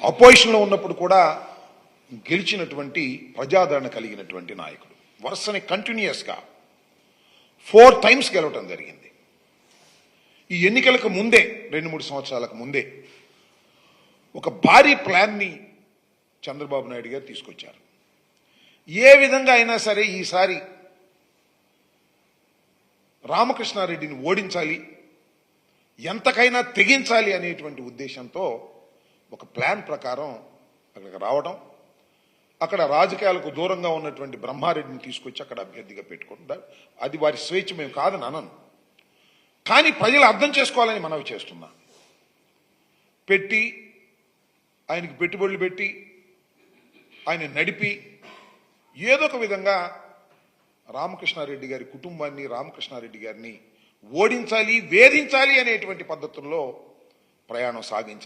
అపోజిషన్లో ఉన్నప్పుడు కూడా గెలిచినటువంటి ప్రజాదరణ కలిగినటువంటి నాయకుడు. వరుసని కంటిన్యూస్గా 4 times గెలవటం జరిగింది. ఈ ఎన్నికలకు ముందే 2-3 సంవత్సరాలకు ముందే ఒక భారీ ప్లాన్ని చంద్రబాబు నాయుడు గారు తీసుకొచ్చారు. ఏ విధంగా అయినా సరే ఈసారి రామకృష్ణారెడ్డిని ఓడించాలి, ఎంతకైనా తెగించాలి అనేటువంటి ఉద్దేశంతో ఒక ప్లాన్ ప్రకారం అక్కడికి రావడం, అక్కడ రాజకీయాలకు దూరంగా ఉన్నటువంటి బ్రహ్మారెడ్డిని తీసుకొచ్చి అక్కడ అభ్యర్థిగా పెట్టుకుంటారు. అది వారి స్వేచ్ఛ, మేము కాదని అనను. కానీ ప్రజలు అర్థం చేసుకోవాలని మనవి చేస్తున్నా. పెట్టి ఆయనకి పెట్టుబడులు పెట్టి ఆయన నడిపి ఏదో ఒక విధంగా రామకృష్ణారెడ్డి గారి కుటుంబాన్ని, రామకృష్ణారెడ్డి గారిని ఓడించాలి, వేధించాలి అనేటువంటి పద్ధతుల్లో ప్రయాణం సాగించారు.